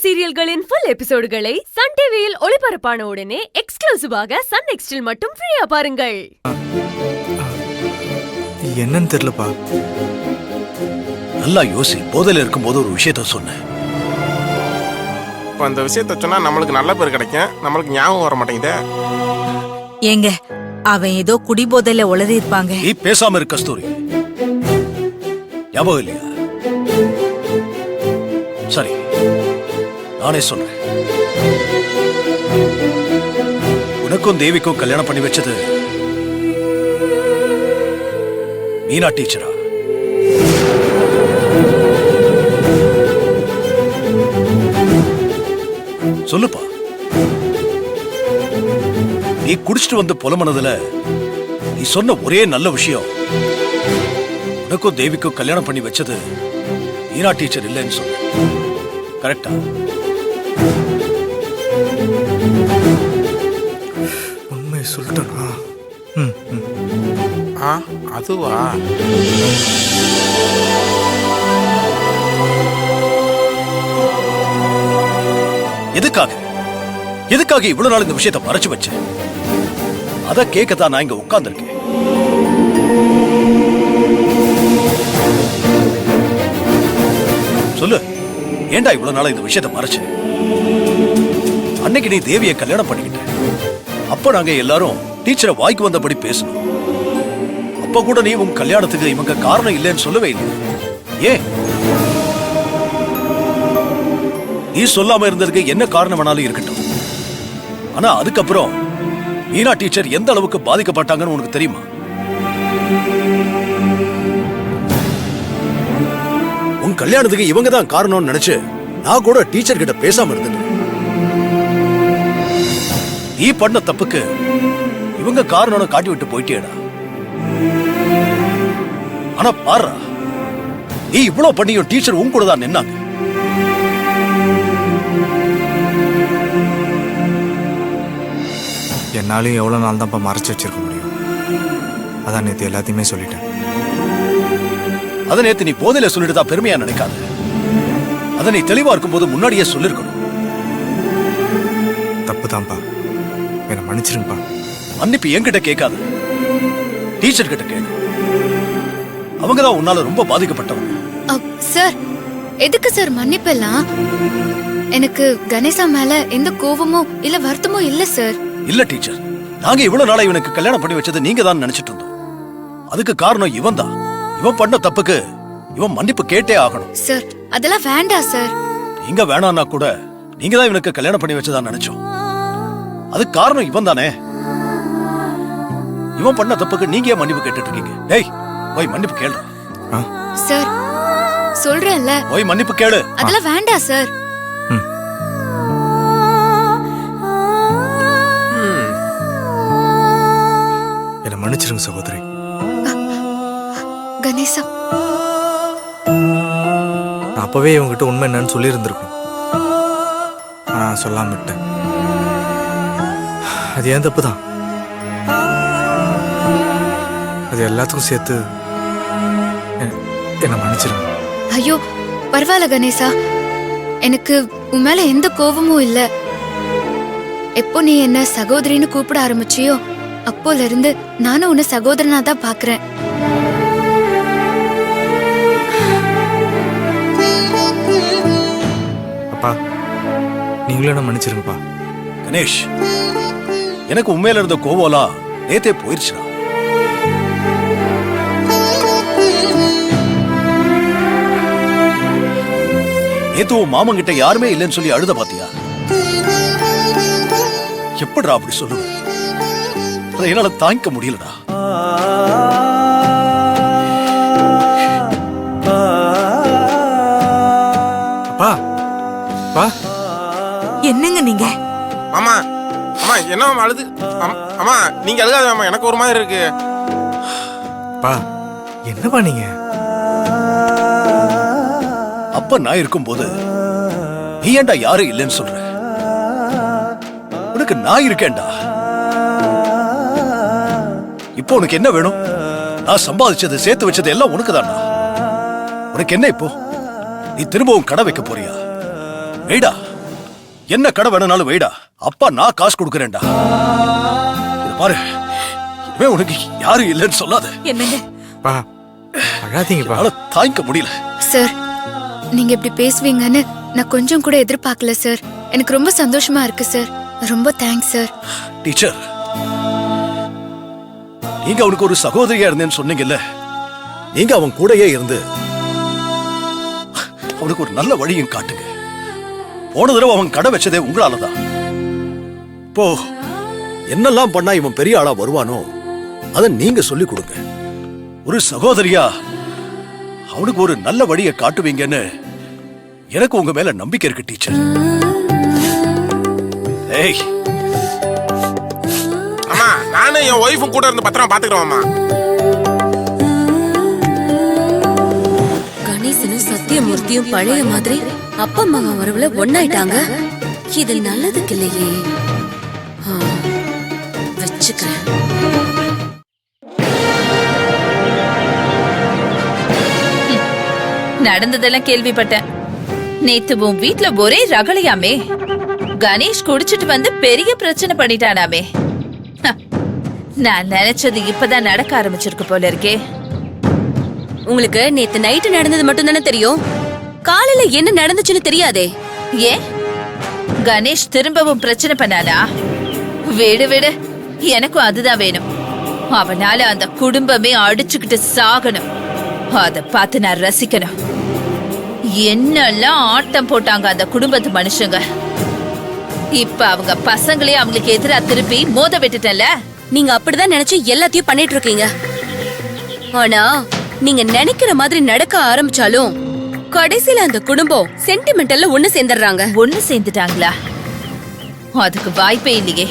சீரியல்களின் full எபிசோடுகளை Sun டிவியில் ஒளிபரப்பான உடனே எக்ஸ்க்ளூசிவாக சன் நெக்ஸ்டில் மட்டும் ஃப்ரீயா பாருங்கள். என்னன்னு தெரியலப்பா. நல்லா யோசி. போதையில இருக்கும்போது ஒரு விஷயத்த சொன்னேன். இப்போ அந்த விஷயத்த சொன்னா நம்மளுக்கு நல்ல பேர் கிடைக்கும். நம்மளுக்கு ஞாபகம் வர மாட்டேங்குதே. ஏங்க அவன் ஏதோ குடிபோதையில உளறி இருப்பாங்க. நீ பேசாம இருக்க கஸ்தூரி. ஞாபகம் இல்லையா? சரி, நானே சொல்றேன். உனக்கும் தேவிக்கும் கல்யாணம் பண்ணி வச்சது மீனா டீச்சரா? சொல்லுப்பா. நீ குடிச்சிட்டு வந்து புலமனதுல நீ சொன்ன ஒரே நல்ல விஷயம், உனக்கும் தேவிக்கும் கல்யாணம் பண்ணி வச்சது மீனா டீச்சர் இல்லைன்னு சொன்ன. கரெக்டா? உண்மை சொல்லிட்டா? அதுவா? எதுக்காக இவ்வளவு நாள் இந்த விஷயத்தை மறைச்சு வச்சேன்? அத கேட்கத்தான் நான் இங்க உட்கார்ந்திருக்கேன். சொல்லு, ஏண்டா இவ்வளவு நாள் இந்த விஷயத்தை மறைச்சு? அன்னைக்கு நீ தேவியை கல்யாணம் பண்ணிக்கிட்ட. அப்ப நாங்க எல்லாரும் டீச்சரை வாய்க்கு வந்தபடி பேசணும். அப்ப கூட நீ உன் கல்யாணத்துக்கு இவங்க காரணம் இல்லைன்னு சொல்லவே இல்லை. ஏன்? நீ சொல்லாம இருந்ததுக்கு என்ன காரணம் வேணாலும் இருக்கட்டும். ஆனா அதுக்கப்புறம் மீனா டீச்சர் எந்த அளவுக்கு பாதிக்கப்பட்டாங்கன்னு உனக்கு தெரியுமா? உன் கல்யாணத்துக்கு இவங்க தான் காரணம்னு நினைச்சு நான் கூட டீச்சர் கிட்ட பேசாம இருந்தேன். நீ பண்ண தப்புக்கு இவங்க காரணம்னு காட்டி விட்டு போயிட்டேடா. ஆனா பாரு, நீ இவ்வளவு பண்ணியும் டீச்சர் உன் கூட தான் நின்னாங்க. என்னாலும் எவ்வளவு நாள் தான்ப்பா மறைச்சு வச்சிருக்க முடியும்? அதான் நேத்து எல்லாத்தையுமே சொல்லிட்டேன். அத நேத்து நீ போதையில சொல்லிட்டு தான் பெருமையா நினைக்காத. அத நீ தெளிவா இருக்கும்போது முன்னாடியே சொல்லிருக்கணும். தப்பு தான்ப்பா, என்ன மன்னிச்சிருப்பா. மன்னிப்பு என்கிட்ட கேட்காது, டீச்சர் கிட்ட கேளு. அவங்கதான் உன்னால ரொம்ப பாதிக்கப்பட்டவங்க. சார், எதுக்கு சார் மன்னிப்பெல்லாம்? எனக்கு கணேசா மேல எந்த கோவமோ இல்ல வருத்தமோ இல்ல சார். இல்ல டீச்சர், நாங்க இவ்வளவு நாளா இவனுக்கு கல்யாணம் பண்ணி வச்சது நீங்க தான் நினைச்சிட்டு இருந்தோம். அதுக்கு காரணம் இவன் தான். இவன் பண்ண தப்புக்கு இவன் மன்னிப்பு கேட்டே ஆகணும். சார், அதெல்லாம் வேண்டாம் சார். நீங்க வேணான்னா கூட நீங்க தான் இவனுக்கு கல்யாணம் பண்ணி வச்சதான் நினைச்சோம். அதுக்கு காரணம் இவன் தானே. இவன் பண்ண தப்புக்கு நீங்க ஏன் மன்னிப்பு கேட்டுட்டு இருக்கீங்க? டேய், போய் மன்னிப்பு கேளு. சார், சொல்றேன்ல, போய் மன்னிப்பு கேளு. அதெல்லாம் வேண்டாம் சார். என்ன மன்னிச்சிருங்க சகோதரி. கணேசா, நான் அப்பவே இவங்கிட்ட உண்மை என்னன்னு சொல்லி இருந்திருக்கணும். நான் சொல்லாம விட்டேன். அது ஏன் தப்பு தான். அது எல்லாத்துக்கும் சேர்த்து என்ன மன்னிச்சிருங்க. ஐயோ பரவாயில்ல கணேசா, எனக்கு உன் மேல எந்த கோபமும் இல்ல. எப்போ நீ என்ன சகோதரின்னு கூப்பிட ஆரம்பிச்சியோ அப்போல இருந்து நானும் உன்னை சகோதரனா தான் பாக்குறேன். அப்பா, நீங்களும் என்ன மன்னிச்சிருங்கப்பா. கணேஷ், எனக்கு உண்மையில இருந்த கோவலா நேத்தே போயிருச்சுடா. நேத்து உன் மாமன் கிட்ட யாருமே இல்லைன்னு சொல்லி அழுத பாத்தியா? எப்படிடா அப்படி சொல்லுவேன்? அதை என்னால தாங்கிக்க முடியலடா. அப்பா, அப்பா, என்னங்க நீங்க? அம்மா, அம்மா என்ன அழுது? அம்மா நீங்க அழுகாத அம்மா, எனக்கு ஒரு மாதிரி இருக்கு. அப்பா, என்னப்பா நீங்க? அப்ப நான் இருக்கும்போது நீ ஏன்டா யாரும் இல்லைன்னு சொல்ற? உனக்கு நான் இருக்கேன்டா. இப்போ உனக்கு என்ன வேணும்? நான் சம்பாதிச்சது சேர்த்து வச்சது எல்லாம் உனக்கு தான்டா. உனக்கு என்ன இப்போ? நீ திரும்பவும் கடை வைக்க போறியா? வேடா. என்ன கடை வேணும்னாலும் வைடா, அப்பா நான் காசு கொடுக்கறேன்டா. இத பாரு, இவன் உனக்கு யாரும் இல்லைன்னு சொல்லாத. என்னங்க பா அழாதீங்கப்பா. என்னால தாங்கிக்க முடியல. சார், நீங்க இப்படி பேசுவீங்கன்னு நான் கொஞ்சம் கூட எதிர்பார்க்கல சார். எனக்கு ரொம்ப சந்தோஷமா இருக்கு சார். ரொம்ப தேங்க்ஸ் சார். டீச்சர், நீங்க அவனுக்கு ஒரு சகோதரியா இருந்தேன்னு சொன்னீங்கல்ல, நீங்க அவன் கூடயே இருந்து அவனுக்கு ஒரு நல்ல வழியும் காட்டுங்க. போன தடவை அவன் கடை வச்சதே உங்களாலதான். இப்போ என்னெல்லாம் பண்ணா இவன் பெரிய ஆளா வருவானோ அத நீங்க சொல்லி கொடுங்க. ஒரு சகோதரியா அவனுக்கு ஒரு நல்ல வழியை காட்டுவீங்கன்னு எனக்கு உங்க மேல நம்பிக்கை இருக்கு டீச்சர். ஏய், அம்மா, நானும் என் ஒய்ஃபும் கூட இருந்து பத்திரமா பாத்துக்கிறோம் அம்மா. கணேசனும் சத்தியமூர்த்தியும் பழைய மாதிரி அப்பா அம்மா வரவுல ஒன்னாயிட்டாங்க. இது நல்லதுக்கு இல்லையே. வச்சுக்கிறேன். நடந்ததெல்லாம் கேள்விப்பட்டேன். நேத்து உன் வீட்ல ஒரே ரகளையாமே. கணேஷ் குடிச்சிட்டு வந்து பெரிய பிரச்சனை பண்ணிட்டானாமே. நான் நினைச்சது இப்பதான் நடக்க ஆரம்பிச்சிருக்கு போல இருக்கே. உங்களுக்கு நேத்து நைட்டு நடந்தது மட்டும் தானே தெரியும். காலையில என்ன நடந்துச்சுன்னு தெரியாதே. ஏன் கணேஷ் திரும்பவும் பிரச்சனை பண்ணானா? விடு விடு, எனக்கும் அதுதான் வேணும். அவனால அந்த குடும்பமே அடிச்சுக்கிட்டு சாகணும். அத பார்த்து நான் ரசிக்கணும். என்னெல்லாம் ஆட்டம் போட்டாங்க அந்த குடும்பத்து மனுஷங்க. இப்ப அவங்க பசங்களே அவங்களுக்கு எதிரா திருப்பி மோத விட்டுட்டல. நீங்க அப்படிதான் நினைச்சு எல்லாத்தையும் பண்ணிட்டு இருக்கீங்க. ஆனா நீங்க நினைக்கிற மாதிரி நடக்க ஆரம்பிச்சாலும் கடைசியில அந்த குடும்பம் சென்டிமெண்டல்ல ஒண்ணு சேர்ந்துடுறாங்க. ஒண்ணு சேர்ந்துட்டாங்களா? அதுக்கு வாய்ப்பே இல்லையே.